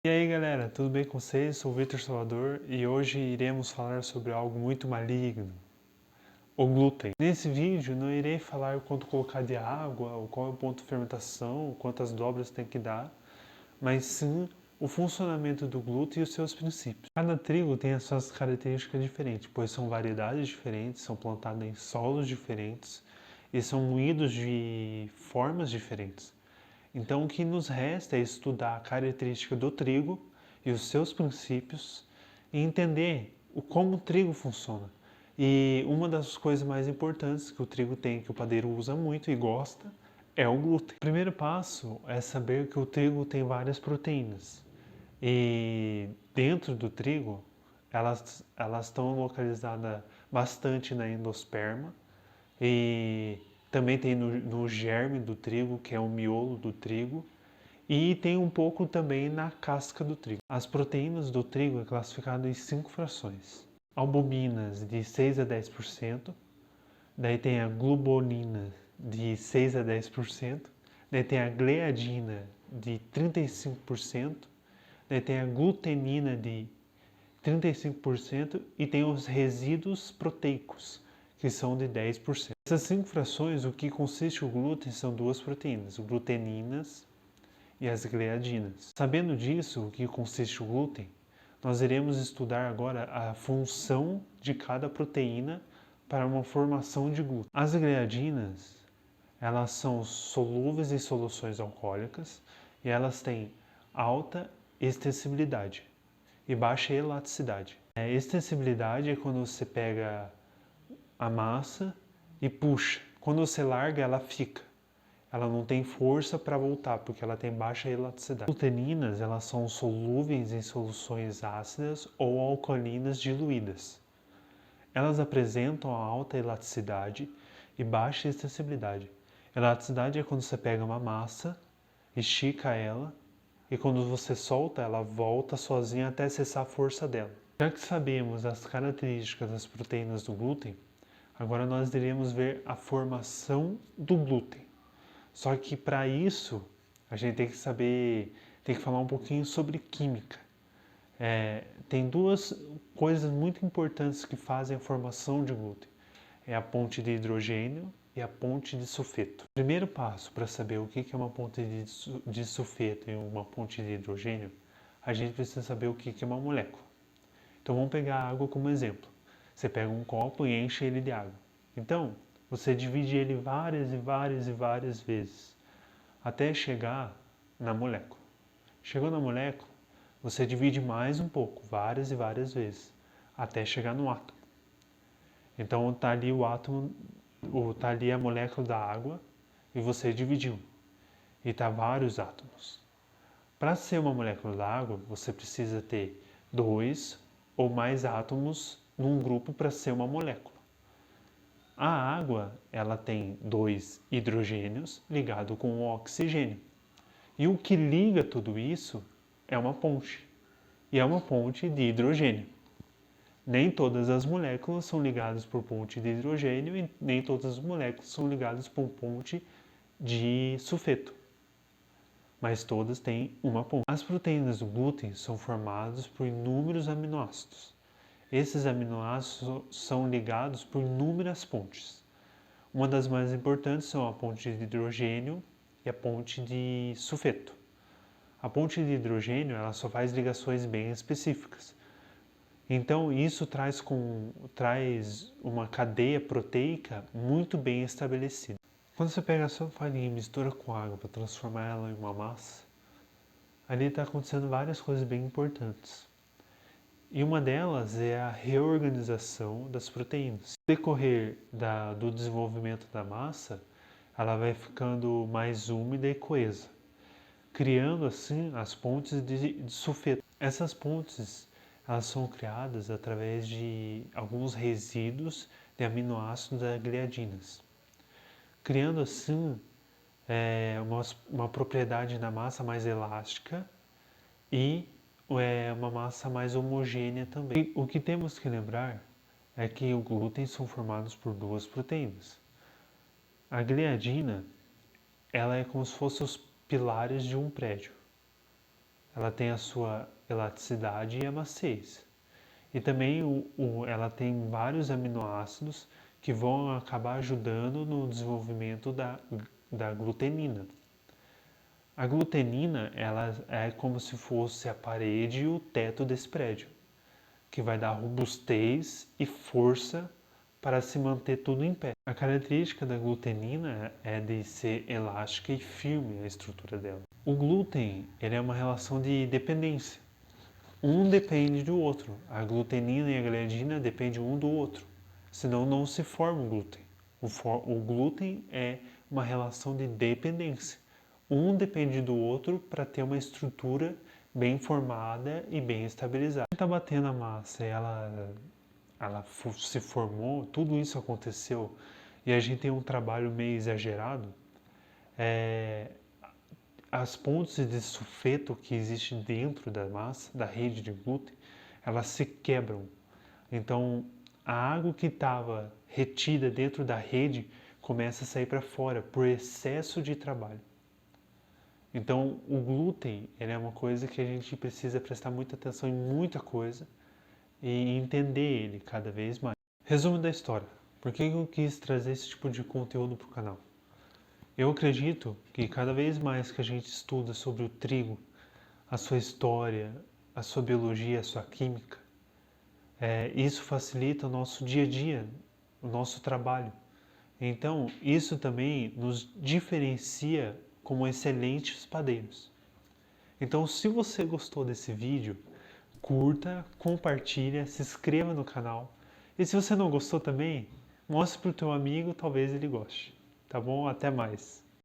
E aí galera, tudo bem com vocês? Sou o Victor Salvador e hoje iremos falar sobre algo muito maligno, o glúten. Nesse vídeo não irei falar o quanto colocar de água, ou qual é o ponto de fermentação, quantas dobras tem que dar, mas sim o funcionamento do glúten e os seus princípios. Cada trigo tem as suas características diferentes, pois são variedades diferentes, são plantados em solos diferentes e são moídos de formas diferentes. Então, o que nos resta é estudar a característica do trigo e os seus princípios e entender como o trigo funciona. E uma das coisas mais importantes que o trigo tem, que o padeiro usa muito e gosta, é o glúten. O primeiro passo é saber que o trigo tem várias proteínas. E dentro do trigo, elas estão localizadas bastante na endosperma e também tem no germe do trigo, que é o miolo do trigo, e tem um pouco também na casca do trigo. As proteínas do trigo é classificado em 5 frações. Albuminas de 6 a 10%, daí tem a globulina de 6 a 10%, daí tem a gliadina de 35%, daí tem a glutenina de 35% e tem os resíduos proteicos, que são de 10%. Essas 5 frações, o que consiste o glúten são duas proteínas, o gluteninas e as gliadinas. Sabendo disso, o que consiste o glúten, nós iremos estudar agora a função de cada proteína para uma formação de glúten. As gliadinas, elas são solúveis em soluções alcoólicas e elas têm alta extensibilidade e baixa elasticidade. Extensibilidade é quando você pega a massa e puxa. Quando você larga, ela fica. Ela não tem força para voltar, porque ela tem baixa elasticidade. As gluteninas, elas são solúveis em soluções ácidas ou alcalinas diluídas. Elas apresentam alta elasticidade e baixa extensibilidade. Elasticidade é quando você pega uma massa, estica ela e quando você solta, ela volta sozinha até cessar a força dela. Já que sabemos as características das proteínas do glúten, agora nós iremos ver a formação do glúten. Só que para isso, a gente tem que saber, tem que falar um pouquinho sobre química. Tem duas coisas muito importantes que fazem a formação de glúten. É a ponte de hidrogênio e a ponte de sulfeto. O primeiro passo para saber o que é uma ponte de sulfeto e uma ponte de hidrogênio, a gente precisa saber o que é uma molécula. Então vamos pegar a água como exemplo. Você pega um copo e enche ele de água. Então, você divide ele várias e várias e várias vezes, até chegar na molécula. Chegou na molécula, você divide mais um pouco, várias e várias vezes, até chegar no átomo. Então está ali o átomo, está ali a molécula da água e você dividiu. E está vários átomos. Para ser uma molécula da água, você precisa ter dois ou mais átomos num grupo para ser uma molécula. A água, ela tem dois hidrogênios ligados com o oxigênio. E o que liga tudo isso é uma ponte. E é uma ponte de hidrogênio. Nem todas as moléculas são ligadas por ponte de hidrogênio e nem todas as moléculas são ligadas por ponte de sulfeto. Mas todas têm uma ponte. As proteínas do glúten são formadas por inúmeros aminoácidos. Esses aminoácidos são ligados por inúmeras pontes. Uma das mais importantes são a ponte de hidrogênio e a ponte de sulfeto. A ponte de hidrogênio ela só faz ligações bem específicas. Então isso traz uma cadeia proteica muito bem estabelecida. Quando você pega a sua farinha e mistura com água para transformar ela em uma massa, ali está acontecendo várias coisas bem importantes. E uma delas é a reorganização das proteínas. No decorrer do desenvolvimento da massa, ela vai ficando mais úmida e coesa, criando assim as pontes de sulfeto. Essas pontes elas são criadas através de alguns resíduos de aminoácidos da gliadinas, criando assim uma propriedade da massa mais elástica e uma massa mais homogênea também. E o que temos que lembrar é que o glúten são formados por duas proteínas. A gliadina ela é como se fossem os pilares de um prédio. ela tem a sua elasticidade e a maciez. E também ela tem vários aminoácidos que vão acabar ajudando no desenvolvimento da glutenina. A glutenina, ela é como se fosse a parede e o teto desse prédio, que vai dar robustez e força para se manter tudo em pé. A característica da glutenina é de ser elástica e firme a estrutura dela. O glúten, ele é uma relação de dependência. Um depende do outro. A glutenina e a gliadina dependem um do outro. Senão não se forma o glúten. O glúten é uma relação de dependência. Um depende do outro para ter uma estrutura bem formada e bem estabilizada. Está batendo a massa e ela se formou, tudo isso aconteceu e a gente tem um trabalho meio exagerado, as pontes de sulfeto que existem dentro da massa, da rede de glúten, elas se quebram. Então, a água que estava retida dentro da rede começa a sair para fora por excesso de trabalho. Então, o glúten ele é uma coisa que a gente precisa prestar muita atenção em muita coisa e entender ele cada vez mais. Resumo da história. Por que eu quis trazer esse tipo de conteúdo para o canal? Eu acredito que cada vez mais que a gente estuda sobre o trigo, a sua história, a sua biologia, a sua química, isso facilita o nosso dia a dia, o nosso trabalho. Então, isso também nos diferencia como excelentes padeiros. Então, se você gostou desse vídeo, curta, compartilha, se inscreva no canal. E se você não gostou também, mostre para o teu amigo, talvez ele goste. Tá bom? Até mais.